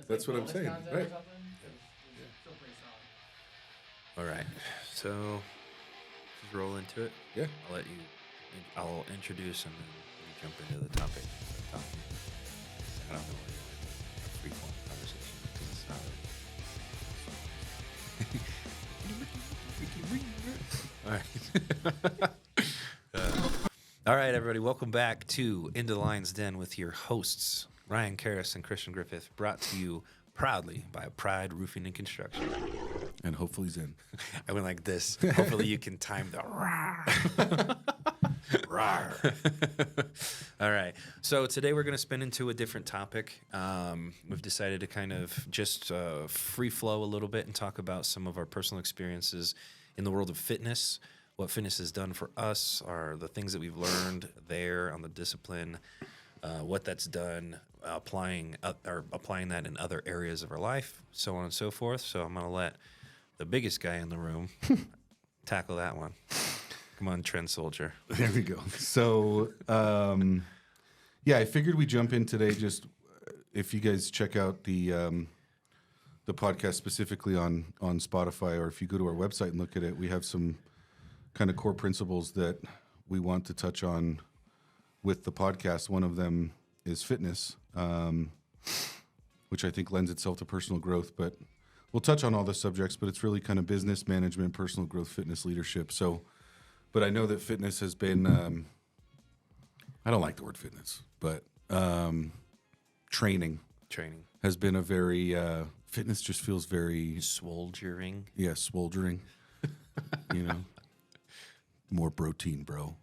That's what I'm saying, right? All right, so just roll into it. Yeah. I'll introduce and then you jump into the topic. I don't know where you want a free form conversation because it's not really. All right. All right, everybody. Welcome back to Into the Lion's Den with your hosts, Ryan Karras and Christian Griffith, brought to you proudly by Pride Roofing and Construction. And hopefully Zen. I went like this. Hopefully you can time the rawr. All right. So today we're going to spin into a different topic. We've decided to kind of just free flow a little bit and talk about some of our personal experiences in the world of fitness, what fitness has done for us, are the things that we've learned there on the discipline, what that's done, applying that in other areas of our life, so on and so forth. So I'm going to let the biggest guy in the room tackle that one. Come on, Trend Soldier. There we go. So, I figured we jump in today. Just if you guys check out the podcast specifically on Spotify, or if you go to our website and look at it, we have some kind of core principles that we want to touch on with the podcast. One of them is fitness, which I think lends itself to personal growth, but we'll touch on all the subjects, but it's really kind of business management, personal growth, fitness, leadership. So, but I know that fitness has been, I don't like the word fitness, but training has been a very, fitness just feels very... Swoldering. Yeah, swoldering. More protein, bro.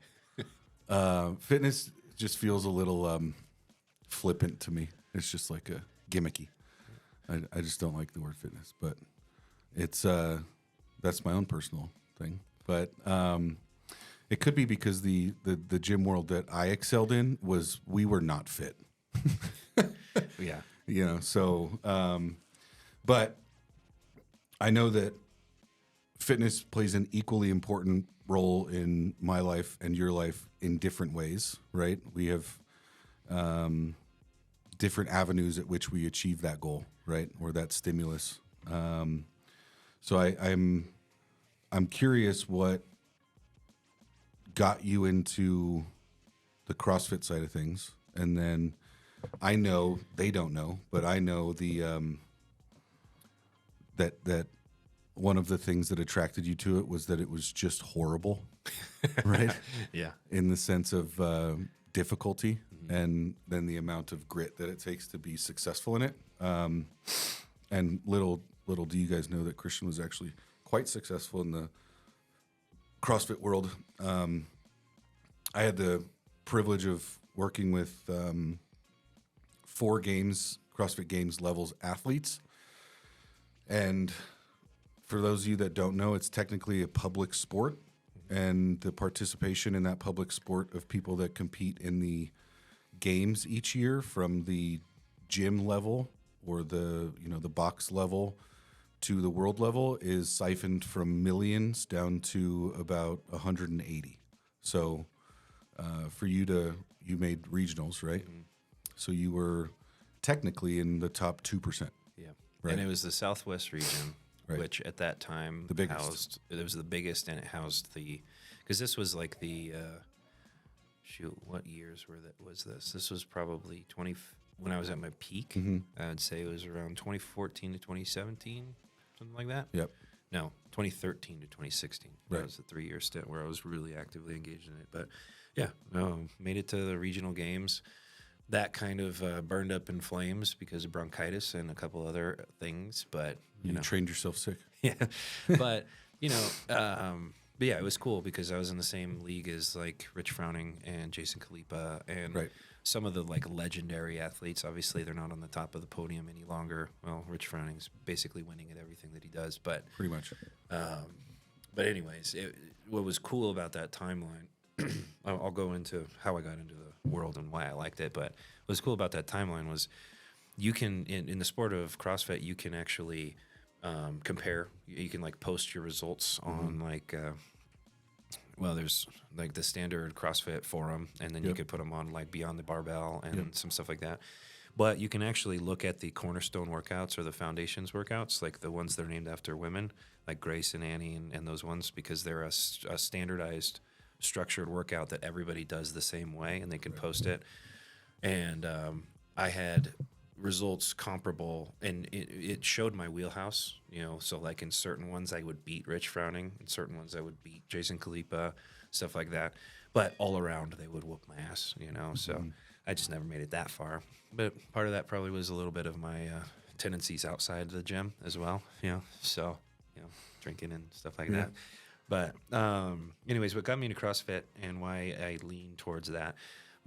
Fitness just feels a little flippant to me. It's just like a gimmicky. I just don't like the word fitness, but it's that's my own personal thing. But it could be because the gym world that I excelled in we were not fit. Yeah. But I know that fitness plays an equally important role in my life and your life in different ways, right? We have different avenues at which we achieve that goal, right? Or that stimulus. So I'm curious what got you into the CrossFit side of things. And then I know, they don't know, but I know the that one of the things that attracted you to it was that it was just horrible, right? Yeah. In the sense of difficulty, and then the amount of grit that it takes to be successful in it. And little do you guys know that Christian was actually quite successful in the CrossFit world. I had the privilege of working with 4 CrossFit Games levels athletes. And for those of you that don't know, it's technically a public sport, and the participation in that public sport of people that compete in the games each year, from the gym level or the box level to the world level, is siphoned from millions down to about 180. So for you made regionals, right? Mm-hmm. So you were technically in the top 2%. Yeah. Right. And it was the Southwest region, right, which at that time the biggest. It was the biggest, and it housed because this was like what years was this? This was probably when I was at my peak. Mm-hmm. I would say it was around 2014 to 2017, something like that. Yep. No, 2013 to 2016. Right. That was a 3-year stint where I was really actively engaged in it. But yeah, made it to the regional games. That kind of burned up in flames because of bronchitis and a couple other things. But you trained yourself sick. Yeah, but but yeah, it was cool because I was in the same league as like Rich Frowning and Jason Kalipa and right, some of the like legendary athletes. Obviously, they're not on the top of the podium any longer. Well, Rich Frowning's basically winning at everything that he does, but pretty much. But anyways, what was cool about that timeline, I'll go into how I got into the world and why I liked it, but what was cool about that timeline was you can, in the sport of CrossFit, you can actually compare. You can like post your results on like, there's like the standard CrossFit forum, and then you could put them on like Beyond the Barbell and some stuff like that. But you can actually look at the cornerstone workouts or the foundations workouts, like the ones that are named after women, like Grace and Annie and those ones, because they're a standardized, structured workout that everybody does the same way, and they can post it. And I had results comparable, and it showed my wheelhouse, so like in certain ones I would beat Rich Frowning, in certain ones I would beat Jason Kalipa, stuff like that, but all around they would whoop my ass, so I just never made it that far. But part of that probably was a little bit of my tendencies outside the gym as well, so drinking and stuff like that. But anyways, what got me into CrossFit and why I lean towards that,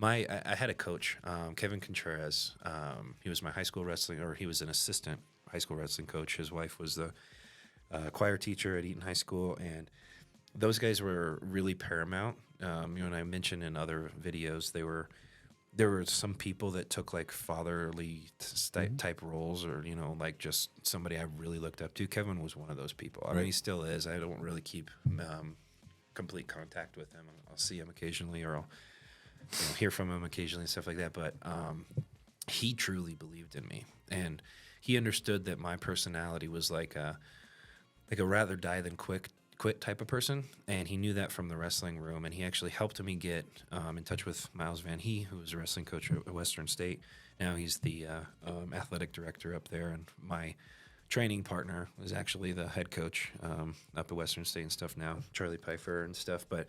I had a coach, Kevin Contreras. He was my high school wrestling, or he was an assistant high school wrestling coach. His wife was the choir teacher at Eaton High School, and those guys were really paramount. And I mentioned in other videos, there were some people that took like fatherly type roles, or like just somebody I really looked up to. Kevin was one of those people. I mean, he still is. I don't really keep complete contact with him. I'll see him occasionally, or I'll hear from him occasionally and stuff like that. But he truly believed in me, and he understood that my personality was like a rather die than quit type of person, and he knew that from the wrestling room. And he actually helped me get in touch with Miles Van Hee, who was a wrestling coach at Western State. Now he's the athletic director up there, and my training partner was actually the head coach up at Western State and stuff now, Charlie Pfeiffer and stuff. But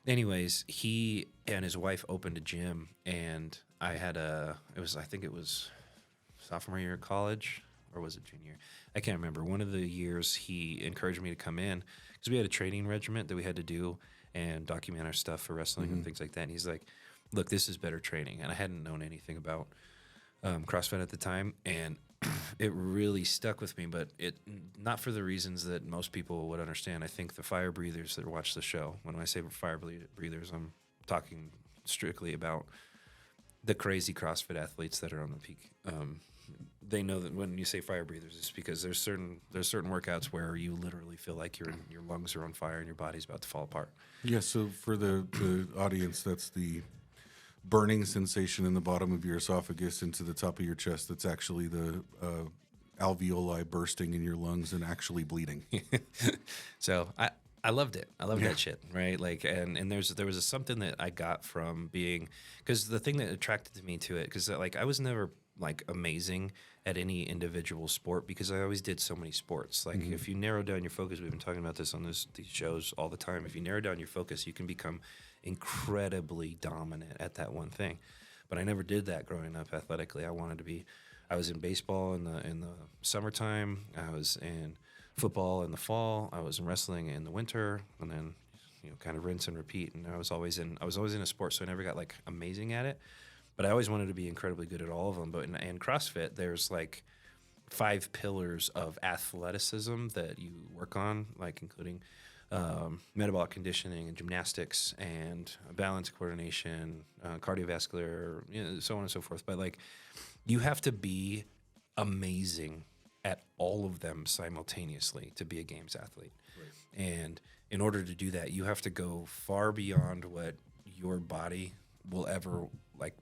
anyways, he and his wife opened a gym, and I think it was sophomore year of college, or was it junior? I can't remember. One of the years he encouraged me to come in, because we had a training regiment that we had to do and document our stuff for wrestling and things like that. And he's like, look, this is better training. And I hadn't known anything about CrossFit at the time, and it really stuck with me, but it not for the reasons that most people would understand. I think the fire breathers that watch the show, when I say fire breathers, I'm talking strictly about the crazy CrossFit athletes that are on the peak. They know that when you say fire breathers, it's because there's certain workouts where you literally feel like your lungs are on fire and your body's about to fall apart. Yeah. So for the audience, that's the burning sensation in the bottom of your esophagus into the top of your chest. That's actually the alveoli bursting in your lungs and actually bleeding. So I loved it. I loved that shit, right? Like, and there was something that I got from being, because the thing that attracted me to it, because like I was never like amazing at any individual sport, because I always did so many sports. Like if you narrow down your focus, we've been talking about this on these shows all the time. If you narrow down your focus, you can become incredibly dominant at that one thing. But I never did that growing up athletically. I was in baseball in the summertime. I was in football in the fall. I was in wrestling in the winter, and then kind of rinse and repeat. And I was always in a sport, so I never got like amazing at it. But I always wanted to be incredibly good at all of them. But in CrossFit, there's like 5 pillars of athleticism that you work on, like including metabolic conditioning and gymnastics and balance coordination, cardiovascular, so on and so forth. But like, you have to be amazing at all of them simultaneously to be a games athlete. Right. And in order to do that, you have to go far beyond what your body will ever like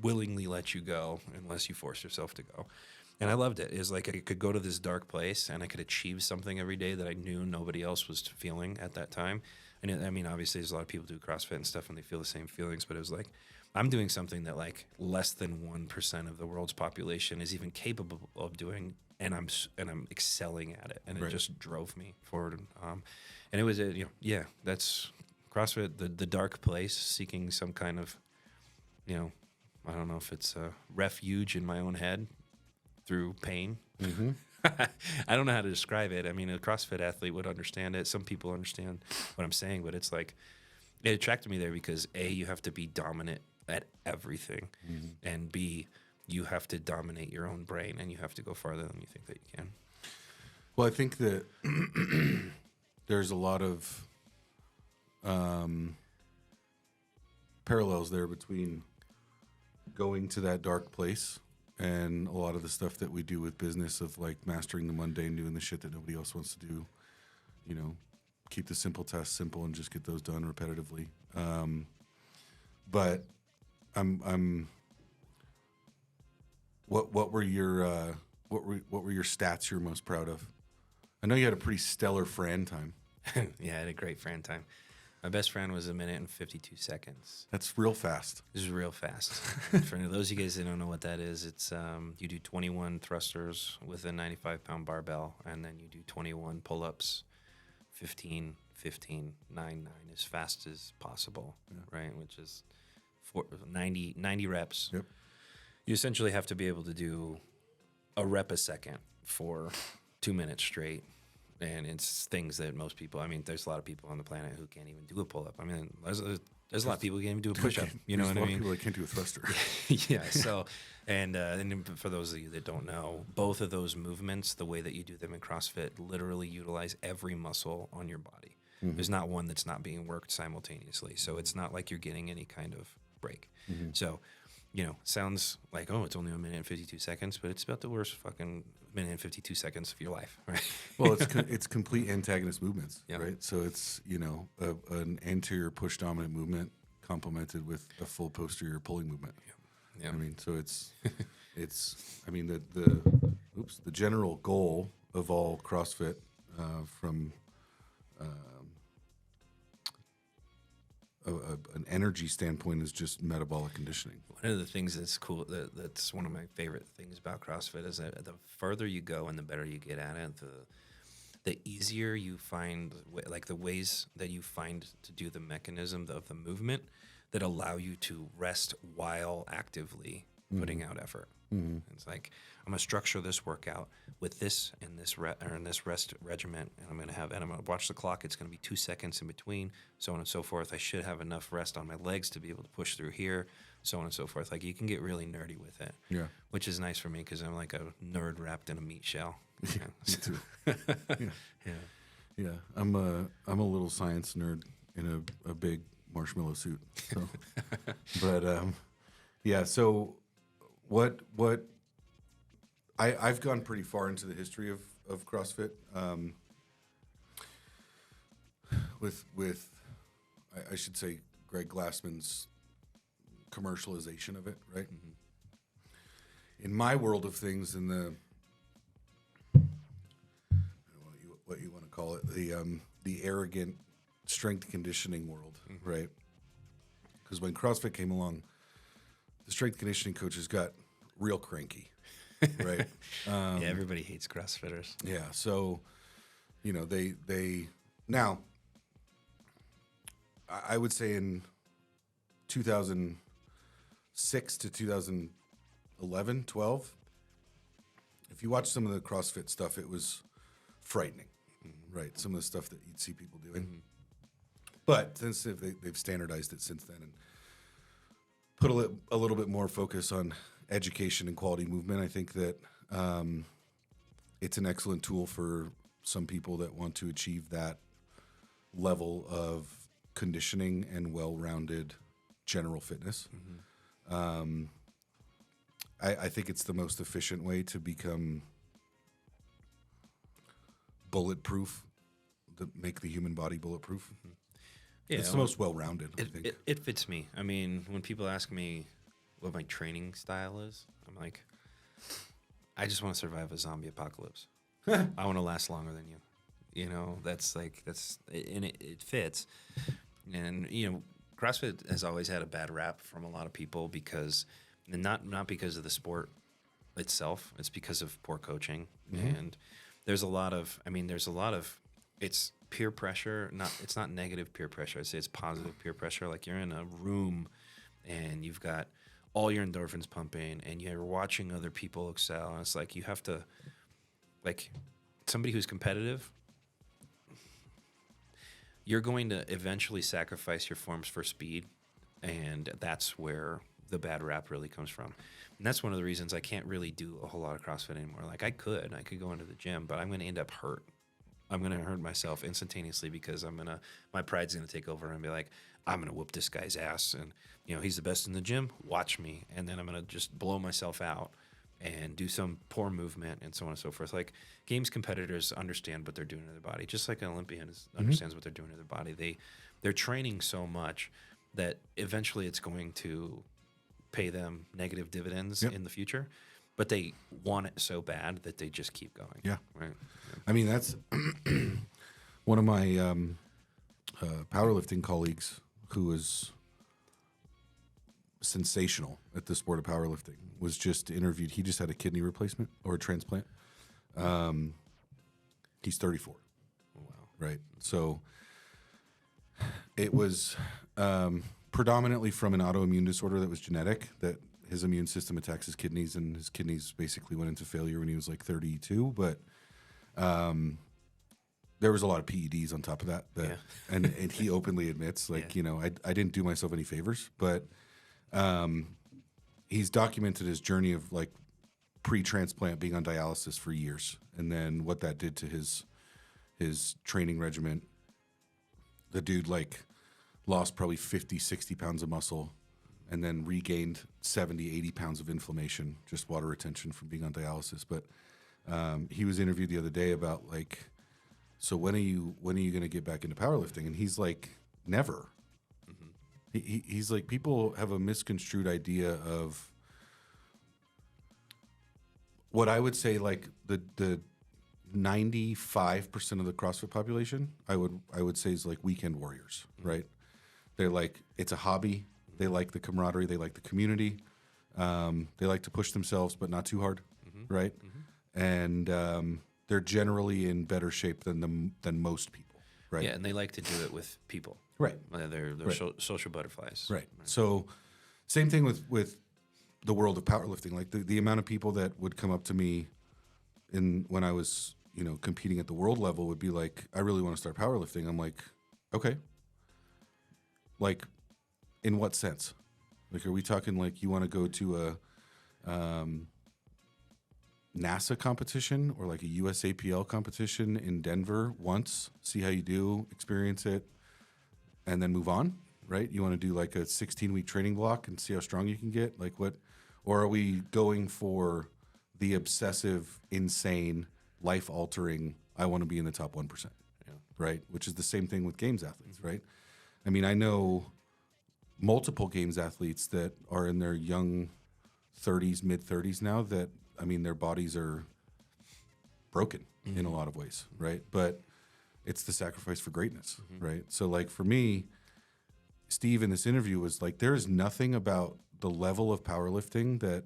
willingly let you go, unless you force yourself to go. And I loved it. It was like I could go to this dark place and I could achieve something every day that I knew nobody else was feeling at that time. And I mean, obviously there's a lot of people who do CrossFit and stuff and they feel the same feelings, but it was like, I'm doing something that like less than 1% of the world's population is even capable of doing, and I'm excelling at it. And it just drove me forward. And it was, that's CrossFit, the dark place, seeking some kind of, I don't know if it's a refuge in my own head through pain. Mm-hmm. I don't know how to describe it. I mean, a CrossFit athlete would understand it. Some people understand what I'm saying, but it's like, it attracted me there because A, you have to be dominant at everything, and B, you have to dominate your own brain, and you have to go farther than you think that you can. Well, I think that there's a lot of parallels there between going to that dark place and a lot of the stuff that we do with business of like mastering the mundane, doing the shit that nobody else wants to do, keep the simple tasks simple and just get those done repetitively. But I'm what were your what were your stats you're most proud of? I know you had a pretty stellar Fran time. Yeah, I had a great Fran time. My best Fran was 1:52. That's real fast. This is real fast. For those of you guys that don't know what that is, it's you do 21 thrusters with a 95-pound barbell, and then you do 21 pull-ups, 15, 15, 9, 9, as fast as possible, right? Which is 90 reps. Yep. You essentially have to be able to do a rep a second for 2 minutes straight. And it's things that most people, I mean, there's a lot of people on the planet who can't even do a pull-up. I mean, there's a lot of people who can't even do a push-up. You know what I mean? There's a lot of people that can't do a thruster. Yeah. So, and for those of you that don't know, both of those movements, the way that you do them in CrossFit, literally utilize every muscle on your body. Mm-hmm. There's not one that's not being worked simultaneously. So it's not like you're getting any kind of break. Mm-hmm. So, sounds like, oh, it's only 1:52, but it's about the worst fucking 1:52 of your life, right? Well, it's complete antagonist movements, right? So it's, an anterior push dominant movement complemented with a full posterior pulling movement. Yeah. I mean, so it's I mean, the general goal of all CrossFit from an energy standpoint is just metabolic conditioning. One of the things that's cool, that's one of my favorite things about CrossFit is that the further you go and the better you get at it, the easier you find, like the ways that you find to do the mechanism of the movement that allow you to rest while actively putting out effort. Mm-hmm. It's like, I'm gonna structure this workout with this and this rest regiment, and I'm gonna watch the clock. It's gonna be 2 seconds in between, so on and so forth. I should have enough rest on my legs to be able to push through here, so on and so forth. Like, you can get really nerdy with it, which is nice for me because I'm like a nerd wrapped in a meat shell. Yeah, me too. Yeah. I'm a little science nerd in a big marshmallow suit. So, but yeah. So what I've gone pretty far into the history of CrossFit. With I should say Greg Glassman's commercialization of it, right? Mm-hmm. In my world of things, in the I don't know what you want to call it, the arrogant strength conditioning world, mm-hmm. right? Because when CrossFit came along, the strength conditioning coaches got real cranky, right? Yeah, everybody hates CrossFitters. Yeah, so they now I would say in 2006 to 2011, 12, if you watch some of the CrossFit stuff, it was frightening, mm-hmm. right? Some of the stuff that you'd see people doing. Mm-hmm. But since they've standardized it since then and put a little bit more focus on education and quality movement, I think that it's an excellent tool for some people that want to achieve that level of conditioning and well-rounded general fitness. Mm-hmm. I think it's the most efficient way to become bulletproof, to make the human body bulletproof. Mm-hmm. Yeah, it's the most well-rounded, I think. It fits me. I mean, when people ask me what my training style is, I'm like, I just want to survive a zombie apocalypse. I want to last longer than you. And it fits. And, CrossFit has always had a bad rap from a lot of people because, and not because of the sport itself, it's because of poor coaching. Mm-hmm. And there's a lot of, it's peer pressure. It's not negative peer pressure. I'd say it's positive peer pressure. Like, you're in a room and you've got all your endorphins pumping and you're watching other people excel. And it's like, you have to, like, somebody who's competitive, you're going to eventually sacrifice your forms for speed. And that's where the bad rap really comes from. And that's one of the reasons I can't really do a whole lot of CrossFit anymore. Like, I could go into the gym, but I'm going to end up hurt. I'm going to hurt myself instantaneously because my pride's going to take over and be like, I'm going to whoop this guy's ass. And, he's the best in the gym. Watch me. And then I'm going to just blow myself out and do some poor movement and so on and so forth. Like, games competitors understand what they're doing to their body, just like an Olympian understands what they're doing to their body. They're training so much that eventually it's going to pay them negative dividends in the future. but they want it so bad that they just keep going. Yeah. Right. I mean, that's one of my powerlifting colleagues who is sensational at the sport of powerlifting was just interviewed. He just had a kidney replacement or a transplant. He's 34. Wow. Right. So it was predominantly from an autoimmune disorder that was genetic, that his immune system attacks his kidneys, and his kidneys basically went into failure when he was like 32. But there was a lot of PEDs on top of that. And he openly admits, like, you know, I didn't do myself any favors, but he's documented his journey of like pre-transplant being on dialysis for years, and then what that did to his training regimen. The dude like lost probably 50, 60 pounds of muscle and then regained 70, 80 pounds of inflammation, just water retention from being on dialysis. But he was interviewed the other day about like, so when are you going to get back into powerlifting? And he's like, never. He's like, people have a misconstrued idea of what I would say, like the 95% of the CrossFit population, I would say is like weekend warriors, right? They're like, it's a hobby. They like the camaraderie. They like the community. They like to push themselves, but not too hard, right? And they're generally in better shape than most people, right? Yeah, and they like to do it with people. Right. They're social butterflies. Right. So same thing with the world of powerlifting. Like the amount of people that would come up to me when I was, you know, competing at the world level would be like, I really want to start powerlifting. I'm like, okay. Like, in what sense? Like, are we talking like you want to go to a NASA competition or like a USAPL competition in Denver once, see how you do, experience it, and then move on, right? You want to do like a 16-week training block and see how strong you can get? Like what? Or are we going for the obsessive, insane, life-altering, I want to be in the top 1%, right? Which is the same thing with games athletes, right? I mean, I know multiple games athletes that are in their young 30s, mid-30s now that, I mean, their bodies are broken in a lot of ways, right? But it's the sacrifice for greatness, right? So, like, for me, Steve in this interview was like, there is nothing about the level of powerlifting that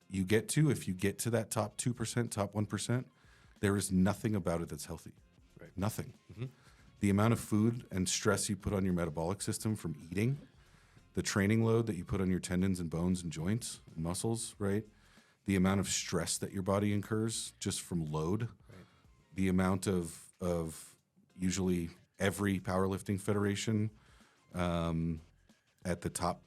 you get to, if you get to that top 2%, top 1%, there is nothing about it that's healthy. Right. Nothing. The amount of food and stress you put on your metabolic system from eating, the training load that you put on your tendons and bones and joints and muscles, right? The amount of stress that your body incurs just from load, right. The amount of usually every powerlifting federation at the top,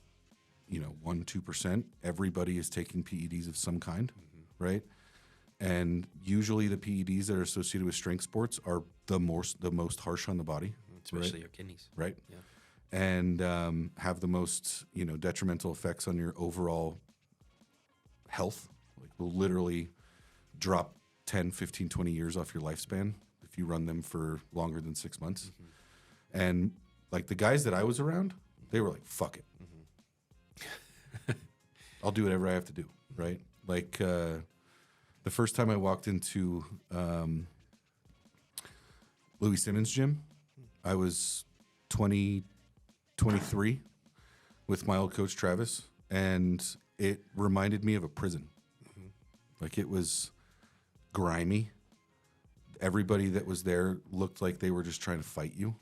1-2%, everybody is taking PEDs of some kind, right? And usually the PEDs that are associated with strength sports are the most harsh on the body, especially right? your kidneys, right? Yeah. And have the most detrimental effects on your overall health. Like, will literally drop 10, 15, 20 years off your lifespan if you run them for longer than 6 months. And like the guys that I was around, they were like, fuck it. I'll do whatever I have to do, right? Like the first time I walked into Louis Simmons' gym, I was 23 with my old coach Travis, and it reminded me of a prison. Like, it was grimy. Everybody that was there looked like they were just trying to fight you,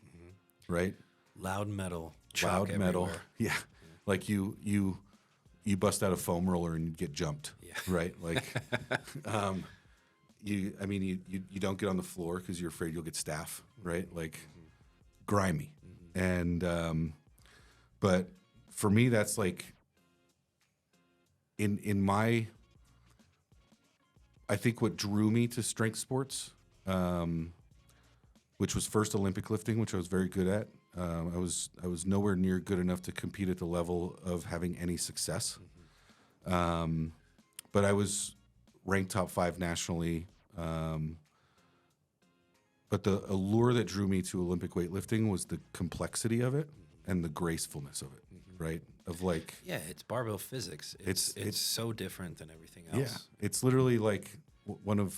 right? Loud metal. Loud metal. Everywhere. Yeah. Like you bust out a foam roller and you get jumped, right? Like, you don't get on the floor because you're afraid you'll get staph, right? Like, grimy. And but for me, that's like in my, I think what drew me to strength sports, which was first Olympic lifting, which I was very good at. I was nowhere near good enough to compete at the level of having any success. But I was ranked top 5 nationally. But the allure that drew me to Olympic weightlifting was the complexity of it and the gracefulness of it, right? of like, Yeah, it's barbell physics. It's so different than everything else. yeah, it's literally like one of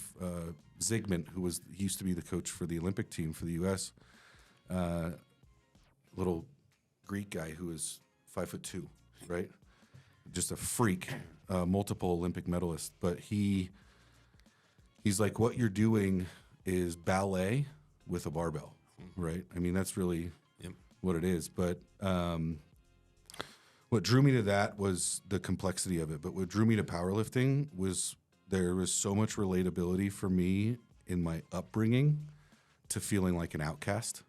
Zygmunt, he used to be the coach for the Olympic team for the U.S. Little Greek guy who is 5'2", right? Just a freak, multiple Olympic medalist. But he's like, what you're doing is ballet with a barbell, right? I mean, that's really what it is. But what drew me to that was the complexity of it. But what drew me to powerlifting was there was so much relatability for me in my upbringing to feeling like an outcast.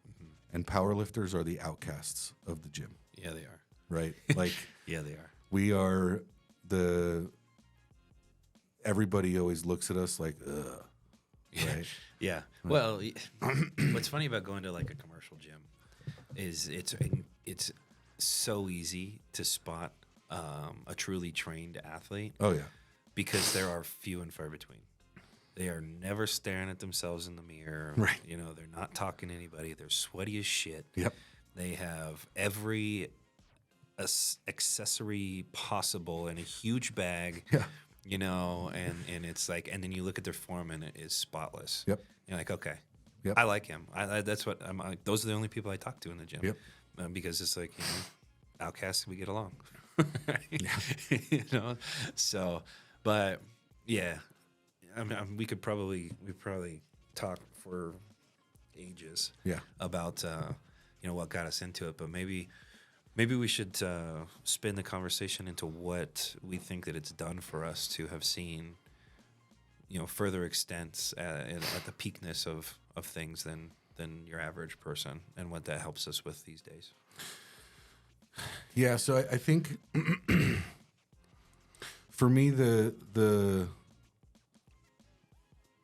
And powerlifters are the outcasts of the gym. Yeah, they are. Right? Like, yeah, they are. we are everybody always looks at us like, ugh. Right? Yeah. Well, what's funny about going to like a commercial gym is it's so easy to spot a truly trained athlete. Oh, yeah. Because there are few and far between. They are never staring at themselves in the mirror. Right. You know, they're not talking to anybody. They're sweaty as shit. Yep. They have every accessory possible in a huge bag. Yeah. You know, and it's like, and then you look at their form and it is spotless. Yep. You're like, okay, Yep. I like him. That's what I'm like. Those are the only people I talk to in the gym. Yep. Because it's like, you know, outcasts, we get along. Yeah. You know, so, but yeah, I mean, we probably talk for ages. Yeah. About you know, what got us into it, but maybe we should spin the conversation into what we think that it's done for us to have seen, you know, further extents at the peakness of things than your average person, and what that helps us with these days. Yeah, so I think for me there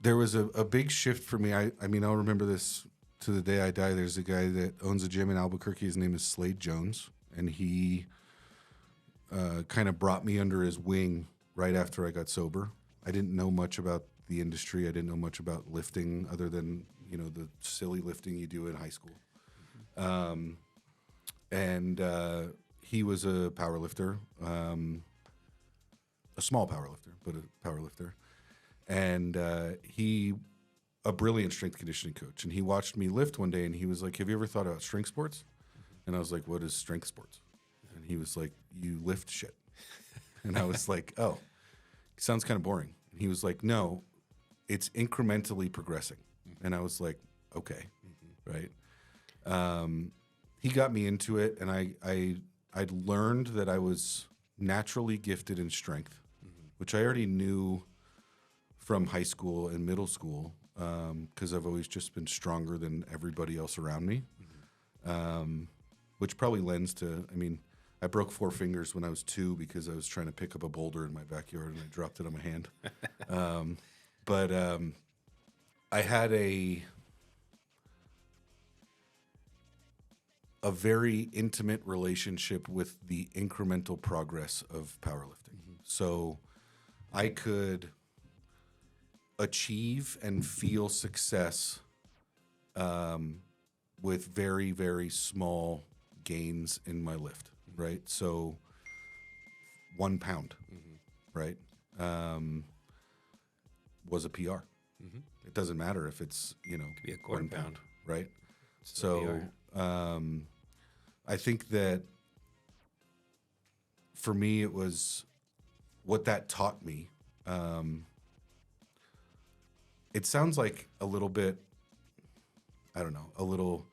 was a big shift for me. I mean, I'll remember this to the day I die. There's a guy that owns a gym in Albuquerque. His name is Slade Jones, and he kind of brought me under his wing right after I got sober. I didn't know much about the industry. I didn't know much about lifting other than, you know, the silly lifting you do in high school. And he was a power lifter, a small power lifter, but a power lifter. And a brilliant strength conditioning coach. And he watched me lift one day and he was like, have you ever thought about strength sports? And I was like, what is strength sports? And he was like, you lift shit. And I was like, oh, sounds kind of boring. And he was like, no, it's incrementally progressing. And I was like, okay, right. He got me into it, and I'd learned that I was naturally gifted in strength, which I already knew from high school and middle school, because I've always just been stronger than everybody else around me, which probably lends to, I mean, I broke 4 fingers when I was 2 because I was trying to pick up a boulder in my backyard and I dropped it on my hand. But I had a very intimate relationship with the incremental progress of powerlifting. So I could achieve and feel success with very, very small gains in my lift, right? So 1 pound, right, was a PR. It doesn't matter if it's, you know, Could be a quarter 1 pound. right? Still So I think that for me, it was what that taught me. It sounds like a little bit, I don't know, a little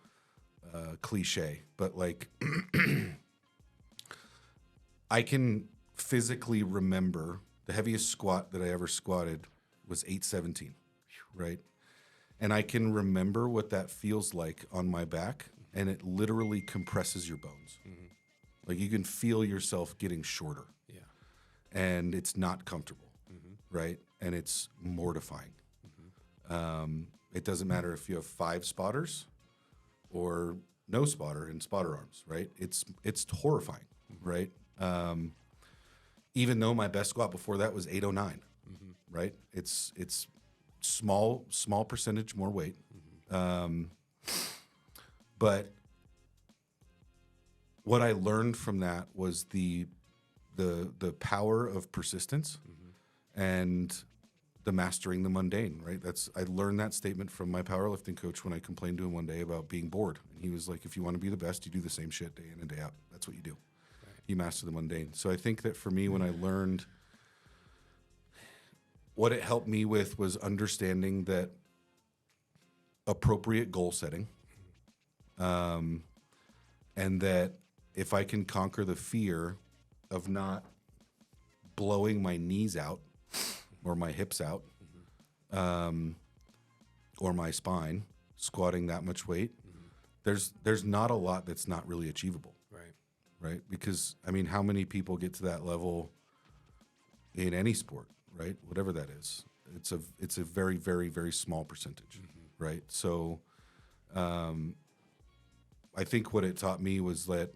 cliche, but like I can physically remember the heaviest squat that I ever squatted was 817, right? And I can remember what that feels like on my back, and it literally compresses your bones. Like you can feel yourself getting shorter. Yeah. And it's not comfortable, right? And it's mortifying. It doesn't matter if you have 5 spotters or no spotter and spotter arms, right? It's horrifying, right? Even though my best squat before that was 809, right? It's small percentage more weight. But what I learned from that was the power of persistence and the mastering the mundane, right? I learned that statement from my powerlifting coach when I complained to him one day about being bored. And he was like, if you want to be the best, you do the same shit day in and day out. That's what you do. Right. You master the mundane. So I think that for me, when I learned, what it helped me with was understanding that appropriate goal setting, and that if I can conquer the fear of not blowing my knees out or my hips out, or my spine, squatting that much weight, there's not a lot that's not really achievable. Right? Because, I mean, how many people get to that level in any sport, right? Whatever that is. It's a very, very, very small percentage, right? So I think what it taught me was that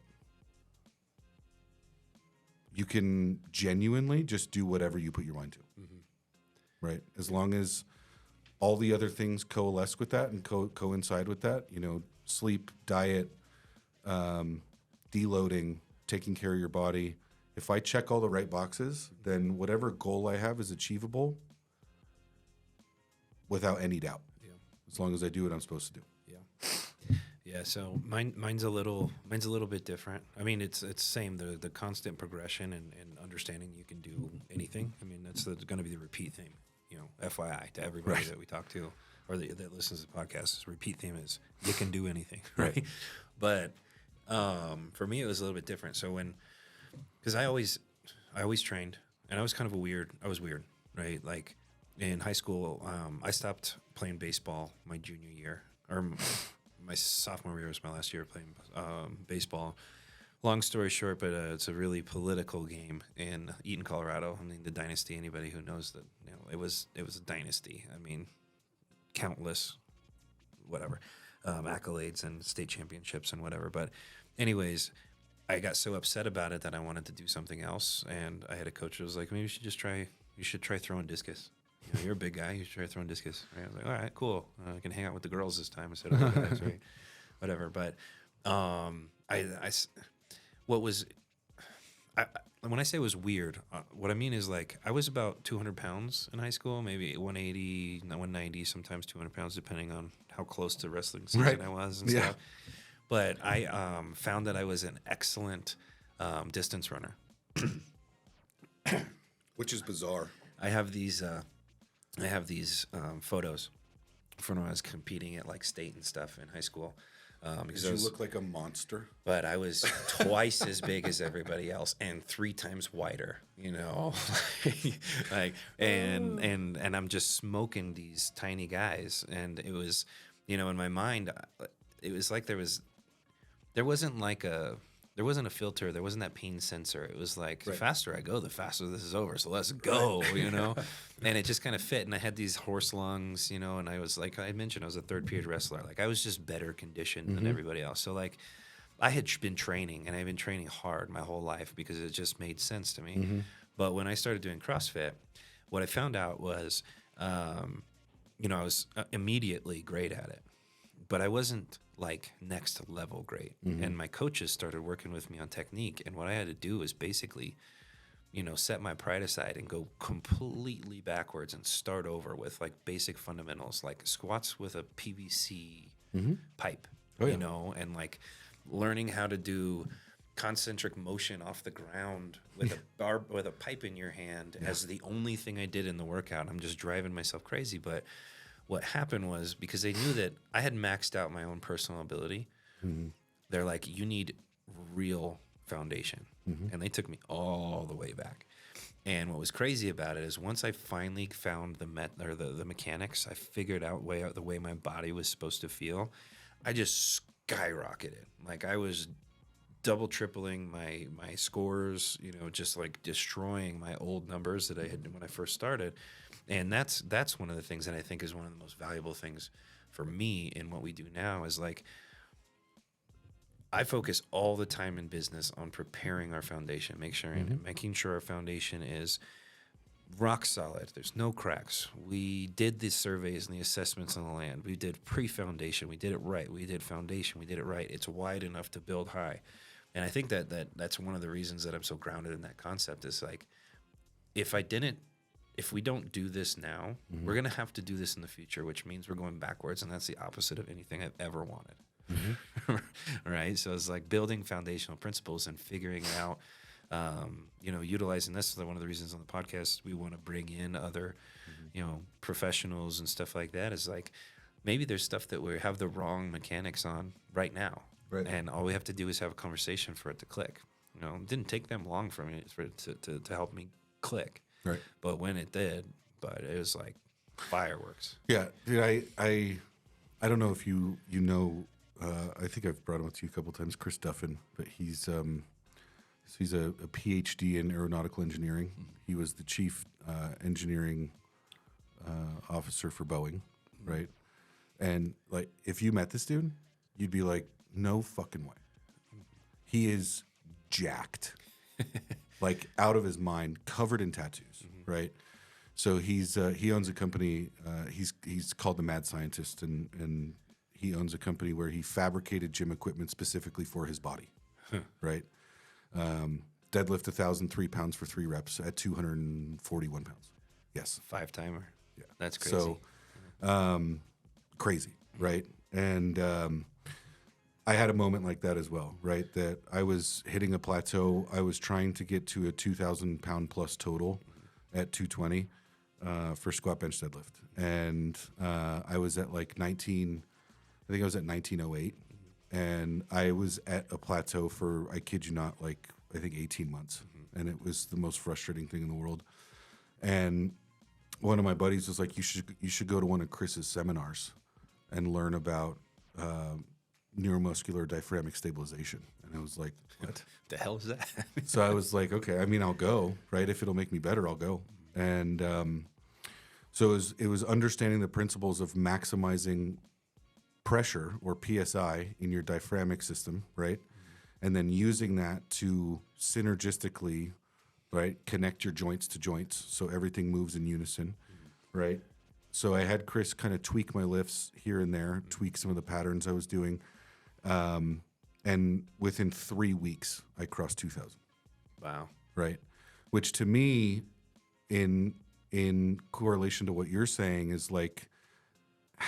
you can genuinely just do whatever you put your mind to, right? As long as all the other things coalesce with that and coincide with that, you know, sleep, diet, deloading, taking care of your body. If I check all the right boxes, then whatever goal I have is achievable without any doubt. Yeah. As long as I do what I'm supposed to do. Yeah. Yeah. So mine's a little bit different. I mean, it's same, the constant progression and understanding you can do anything. I mean, that's going to be the repeat theme, you know, FYI to everybody that we talk to or that listens to the podcast. The repeat theme is you can do anything. Right. But for me, it was a little bit different. So because I always trained, and I was kind of I was weird, right? Like in high school, I stopped playing baseball my junior year, or my sophomore year was my last year playing baseball. Long story short, but it's a really political game in Eaton, Colorado. I mean, the dynasty. Anybody who knows that, you know, it was a dynasty. I mean, countless, whatever, accolades and state championships and whatever. But anyways, I got so upset about it that I wanted to do something else. And I had a coach who was like, maybe you should try throwing discus. You know, you're a big guy. You should try throwing discus. Right? I was like, all right, cool. I can hang out with the girls this time instead of the guys, right? Whatever. But when I say it was weird, what I mean is, like, I was about 200 pounds in high school, maybe 180, 190, sometimes 200 pounds, depending on how close to wrestling season I was and stuff. But I found that I was an excellent distance runner. Which is bizarre. I have these photos from when I was competing at like state and stuff in high school. Because you look like a monster. But I was twice as big as everybody else and 3 times wider, you know, and I'm just smoking these tiny guys. And it was, you know, in my mind, it was like there wasn't a filter. There wasn't that pain sensor. It was like, the faster I go, the faster this is over. So let's go, you know? And it just kind of fit. And I had these horse lungs, you know, and I was, like I mentioned, I was a third period wrestler. Like, I was just better conditioned than everybody else. So, like, I had been training, and I've been training hard my whole life because it just made sense to me. But when I started doing CrossFit, what I found out was, you know, I was immediately great at it. But I wasn't like next level great. And my coaches started working with me on technique. And what I had to do was basically, you know, set my pride aside and go completely backwards and start over with like basic fundamentals, like squats with a PVC pipe, you know, and like learning how to do concentric motion off the ground with a bar, with a pipe in your hand as the only thing I did in the workout. I'm just driving myself crazy. But what happened was, because they knew that I had maxed out my own personal ability, they're like, you need real foundation. And they took me all the way back. And what was crazy about it is, once I finally found the mechanics, I figured out the way my body was supposed to feel, I just skyrocketed. Like, I was double tripling my scores, you know, just like destroying my old numbers that I had when I first started. And that's one of the things that I think is one of the most valuable things for me in what we do now, is like, I focus all the time in business on preparing our foundation, making sure our foundation is rock solid. There's no cracks. We did the surveys and the assessments on the land. We did pre-foundation. We did it right. We did foundation. We did it right. It's wide enough to build high. And I think that's one of the reasons that I'm so grounded in that concept is like, if we don't do this now, we're going to have to do this in the future, which means we're going backwards. And that's the opposite of anything I've ever wanted. Right. So it's like building foundational principles and figuring out, utilizing this. One of the reasons on the podcast, we want to bring in other, professionals and stuff like that is like, maybe there's stuff that we have the wrong mechanics on right now. Right. And all we have to do is have a conversation for it to click. It didn't take them long for it to help me click. Right. But when it did, it was like fireworks. Yeah, dude, I don't know if you know. I think I've brought him up to you a couple of times, Chris Duffin, but he's a PhD in aeronautical engineering. He was the chief engineering officer for Boeing, right? And like, if you met this dude, you'd be like, no fucking way. He is jacked, like out of his mind, covered in tattoos, right? So he owns a company. He's called the Mad Scientist, and he owns a company where he fabricated gym equipment specifically for his body, right? Deadlift 1,003 pounds for 3 reps at 241 pounds. Yes, 5-timer. Yeah, That's crazy. So crazy, right? And I had a moment like that as well, right? That I was hitting a plateau. I was trying to get to a 2,000 pound plus total at 220 for squat, bench, deadlift, and I was at like 19. I think I was at 1908, and I was at a plateau for, I kid you not, like I think 18 months, and it was the most frustrating thing in the world. And one of my buddies was like, "You should go to one of Chris's seminars and learn about neuromuscular diaphragmatic stabilization." And I was like, "What the hell is that?" So I was like, "Okay, I mean, I'll go, right? If it'll make me better, I'll go." And so it was understanding the principles of maximizing pressure or PSI in your diaphragmatic system, right? And then using that to synergistically, right, connect your joints to joints so everything moves in unison, right? So I had Chris kind of tweak my lifts here and there, tweak some of the patterns I was doing. And within 3 weeks, I crossed 2,000. Wow. Right? Which to me, in correlation to what you're saying, is like,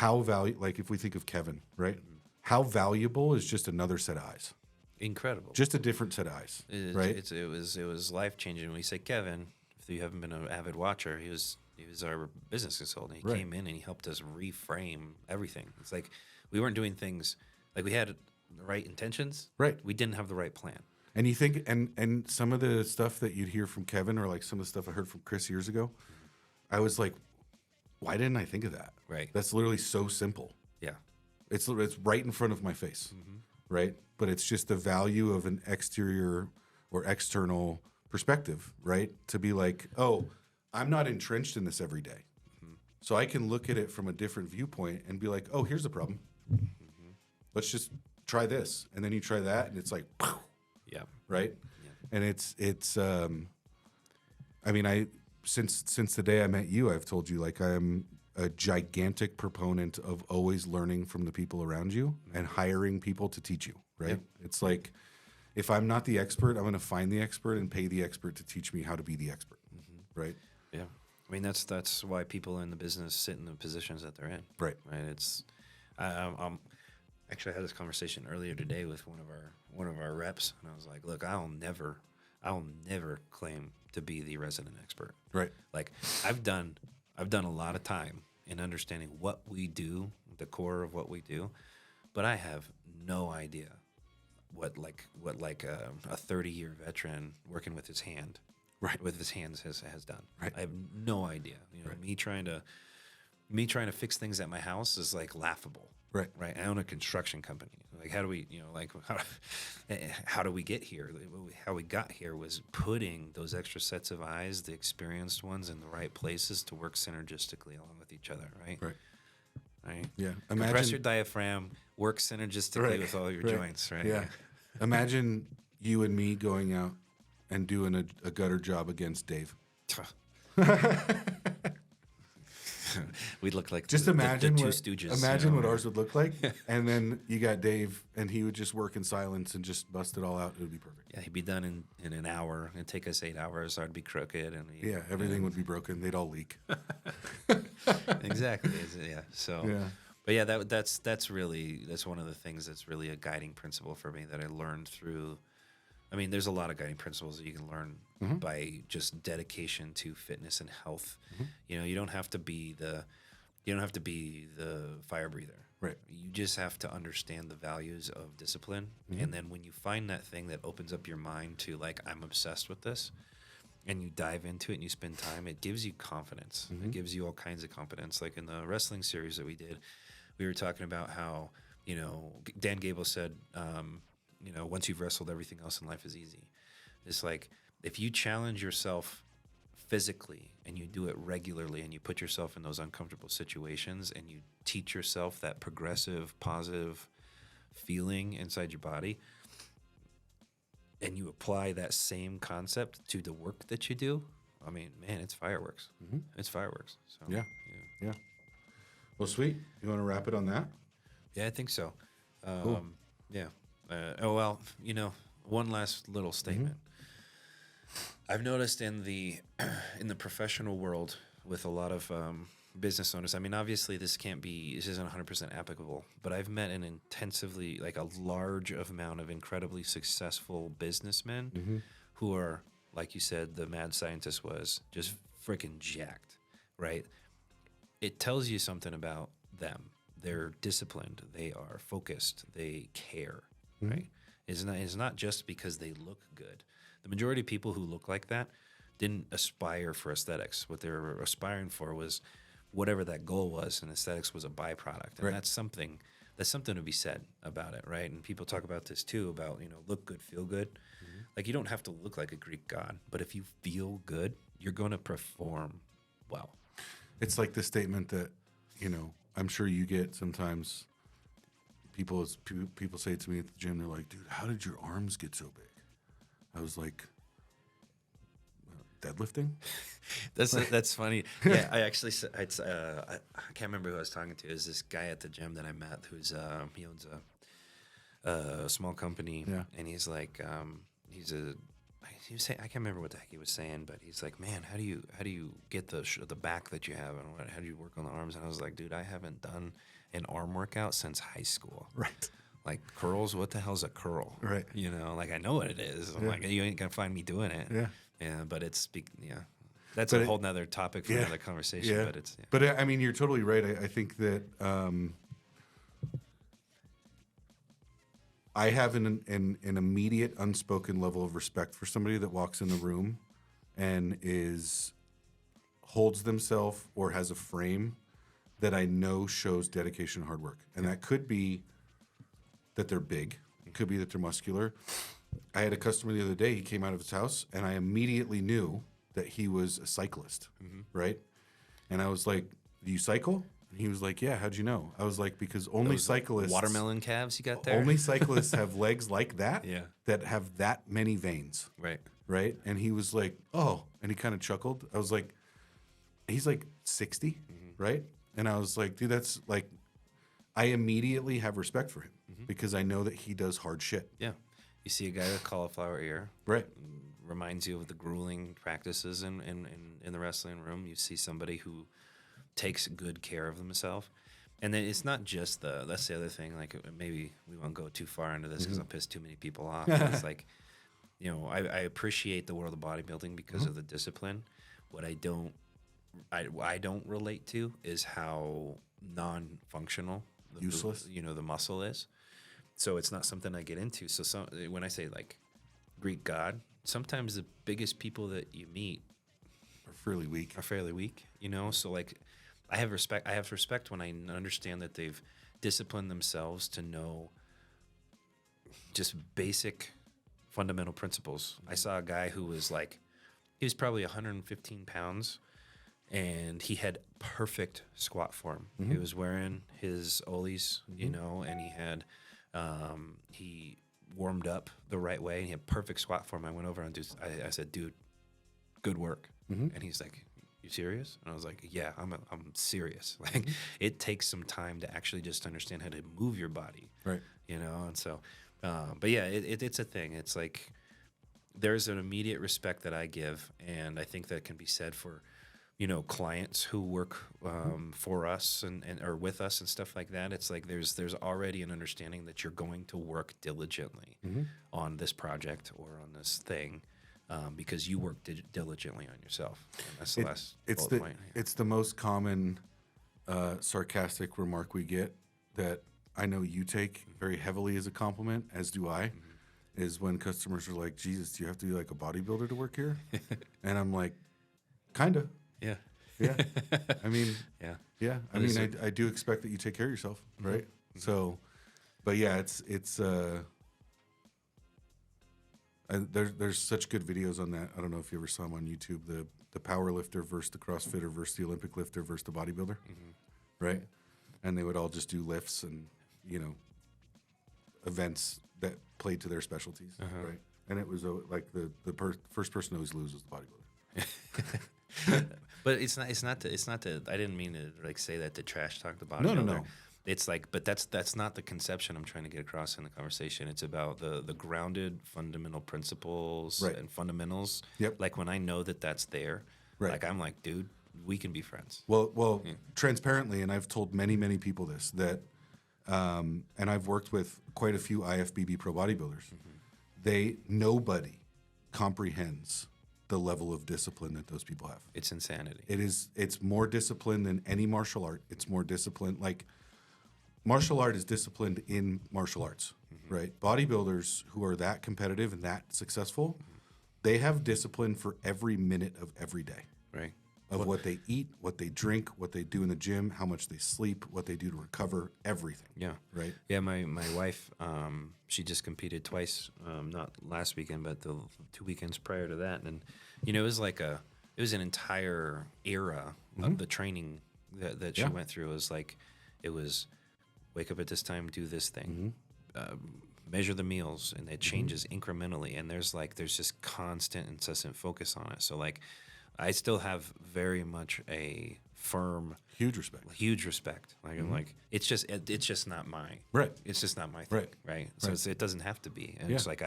like if we think of Kevin, right? How valuable is just another set of eyes? Incredible. Just a different set of eyes, right? It was life changing. When we say Kevin, if you haven't been an avid watcher, he was our business consultant. He came in and he helped us reframe everything. It's like we weren't doing things like we had the right intentions. Right. We didn't have the right plan. And you think, and some of the stuff that you'd hear from Kevin, or like some of the stuff I heard from Chris years ago, I was like, why didn't I think of that? Right. That's literally so simple. Yeah. It's right in front of my face, right? But it's just the value of an exterior or external perspective, right? To be like, oh, I'm not entrenched in this every day. So I can look at it from a different viewpoint and be like, oh, here's the problem. Let's just try this. And then you try that, and it's like, pow, Yeah. right? Yeah. And it's I mean, since the day I met you, I've told you, like, I am a gigantic proponent of always learning from the people around you and hiring people to teach you, right? Yep. It's like, if I'm not the expert, I'm going to find the expert and pay the expert to teach me how to be the expert, right? Yeah. I mean, that's why people in the business sit in the positions that they're in. Right. Right. It's actually I had this conversation earlier today with one of our reps, and I was like, look, I'll never claim to be the resident expert. Right. Like I've done a lot of time in understanding what we do, the core of what we do, but I have no idea what a 30-year veteran working with his hand, Right. with his hands has done. Right. I have no idea. Right. Me trying to fix things at my house is like laughable. Right. Right. I own a construction company. Like, how do we, how do we get here? How we got here was putting those extra sets of eyes, the experienced ones, in the right places to work synergistically along with each other. Right. Right. Right. Yeah. Compress your diaphragm, work synergistically with all your joints. Right. Yeah. Imagine you and me going out and doing a gutter job against Dave. We look like Just the imagine Two what Stooges. imagine what ours would look like, and then you got Dave, and he would just work in silence and just bust it all out. It would be perfect. Yeah, he'd be done in an hour. It'd take us 8 hours. I'd be crooked, and Everything would be broken. They'd all leak. Exactly. Yeah. So. Yeah. But yeah, that's one of the things that's really a guiding principle for me that I learned through. I mean, there's a lot of guiding principles that you can learn by just dedication to fitness and health. You know, you don't have to be the fire breather. Right. You just have to understand the values of discipline. And then when you find that thing that opens up your mind to like, I'm obsessed with this, and you dive into it and you spend time, it gives you confidence. It gives you all kinds of confidence. Like in the wrestling series that we did, we were talking about how, you know, Dan Gable said, you know, once you've wrestled, everything else in life is easy. It's like, if you challenge yourself physically and you do it regularly and you put yourself in those uncomfortable situations and you teach yourself that progressive, positive feeling inside your body, and you apply that same concept to the work that you do, I mean, man, it's fireworks. It's fireworks. So, Yeah. Well, sweet. You want to wrap it on that? Yeah, I think so. Cool. Yeah. Well, you know, one last little statement. I've noticed in the professional world with a lot of business owners. I mean, obviously, this isn't 100% applicable, but I've met an intensively, like a large amount of incredibly successful businessmen who are, like you said, the mad scientist was just freaking jacked, right? It tells you something about them. They're disciplined. They are focused. They care, right? It's not just because they look good. The majority of people who look like that didn't aspire for aesthetics. What they were aspiring for was whatever that goal was, and aesthetics was a byproduct. And that's something to be said about it, right? And people talk about this too, about, you know, look good, feel good. Like, you don't have to look like a Greek god, but if you feel good, you're going to perform well. It's like the statement that, you know, I'm sure you get sometimes. People say to me at the gym, they're like, dude, how did your arms get so big? I was like, deadlifting? That's funny. Yeah, I actually I can't remember who I was talking to. Is this guy at the gym that I met who's he owns a small company, and he's like he was saying, I can't remember what the heck he was saying, but he's like, man, how do you get the back that you have, and how do you work on the arms? And I was like, dude, I haven't done an arm workout since high school. Right. Like, curls, what the hell's a curl? Right. You know, like, I know what it is. I'm like, you ain't gonna find me doing it. Yeah, but that's a whole nother topic for another conversation. Yeah. But it's But I mean, you're totally right. I think that I have an immediate unspoken level of respect for somebody that walks in the room and holds themselves or has a frame that I know shows dedication and hard work. And that could be that they're big. It could be that they're muscular. I had a customer the other day. He came out of his house, and I immediately knew that he was a cyclist, right? And I was like, do you cycle? And he was like, yeah, how'd you know? I was like, because only cyclists... watermelon calves you got there? Only cyclists have legs like that, Yeah. that have that many veins. Right. Right? And he was like, oh. And he kind of chuckled. I was like, he's like 60, right? And I was like, dude, that's like... I immediately have respect for him because I know that he does hard shit. Yeah. You see a guy with cauliflower ear. Right. Reminds you of the grueling practices in the wrestling room. You see somebody who takes good care of themselves. And then it's not just that's the other thing. Like, maybe we won't go too far into this because I'll piss too many people off. But it's like, you know, I appreciate the world of bodybuilding because of the discipline. What I don't relate to is how non-functional, useless, the muscle is. So it's not something I get into. So when I say like Greek god, sometimes the biggest people that you meet are fairly weak. You know, so like I have respect when I understand that they've disciplined themselves to know just basic fundamental principles. I saw a guy who was like, he was probably 115 pounds, and he had perfect squat form. He was wearing his Ollie's, you know, and he had he warmed up the right way, and he had perfect squat form. I went over and I said, dude, good work. And he's like, You serious? And I was like, yeah, I'm serious. Like, it takes some time to actually just understand how to move your body. Right. You know? And so, but yeah, it's a thing. It's like, there's an immediate respect that I give. And I think that can be said for, you know, clients who work for us and or with us and stuff like that. It's like there's already an understanding that you're going to work diligently on this project or on this thing because you work diligently on yourself. And that's the last bullet point. It's the most common sarcastic remark we get that I know you take very heavily as a compliment, as do I, is when customers are like, Jesus, do you have to be like a bodybuilder to work here? And I'm like, kind of. Yeah. Yeah. I mean, yeah. I mean, I do expect that you take care of yourself, right? So, but yeah, there's such good videos on that. I don't know if you ever saw them on YouTube, the power lifter versus the CrossFitter versus the Olympic lifter versus the bodybuilder, right? And they would all just do lifts and, you know, events that played to their specialties, right? And it was like the first person to always lose was the bodybuilder. But it's not to I didn't mean to like say that to trash talk the bodybuilder. No. It's like, but that's not the conception I'm trying to get across in the conversation. It's about the grounded fundamental principles and fundamentals. Yep. Like when I know that that's there, like I'm like, dude, we can be friends. Well, transparently, and I've told many people this, that, and I've worked with quite a few IFBB pro bodybuilders. Nobody comprehends the level of discipline that those people have. It's insanity. It's more disciplined than any martial art. It's more disciplined. Like, martial art is disciplined in martial arts, right? Bodybuilders who are that competitive and that successful, they have discipline for every minute of every day. Right. Of what they eat, what they drink, what they do in the gym, how much they sleep, what they do to recover, everything. Yeah. Right? Yeah, my wife, she just competed twice, not last weekend, but the 2 weekends prior to that. And, you know, it was an entire era of the training that she went through. It was wake up at this time, do this thing, measure the meals, and it changes incrementally. And there's just constant, incessant focus on it. So like, I still have very much a firm, huge respect. Like I'm like, it's just not it's just not my thing, right? So it doesn't have to be, and it's like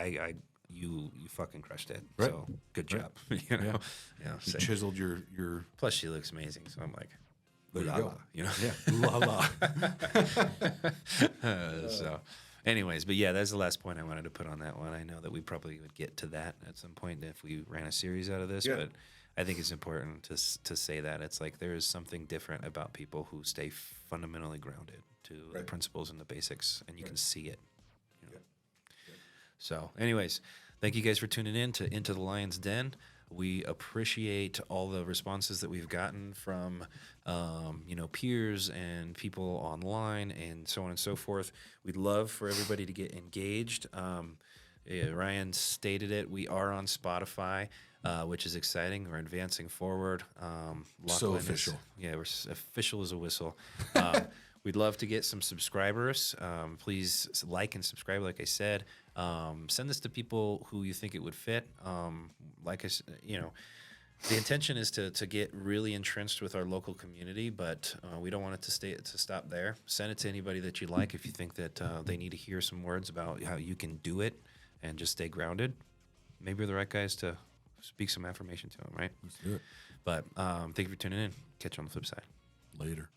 you fucking crushed it. Right. So good job, you know. Yeah, you chiseled your. Plus, she looks amazing, so I'm like, there you go. You know, la la. So. Anyways, but yeah, that's the last point I wanted to put on that one. I know that we probably would get to that at some point if we ran a series out of this, but I think it's important to say that it's like there is something different about people who stay fundamentally grounded to the principles and the basics, and you can see it. You know? So, anyways, thank you guys for tuning in to Into the Lion's Den. We appreciate all the responses that we've gotten from, peers and people online and so on and so forth. We'd love for everybody to get engaged. Ryan stated it. We are on Spotify, which is exciting. We're advancing forward. So official. We're official as a whistle. We'd love to get some subscribers. Please like and subscribe, like I said. Send this to people who you think it would fit. Like I said, the intention is to get really entrenched with our local community, but we don't want it to stop there. Send it to anybody that you like if you think that they need to hear some words about how you can do it and just stay grounded. Maybe we're the right guys to speak some affirmation to them, right? Let's do it. But thank you for tuning in. Catch you on the flip side. Later.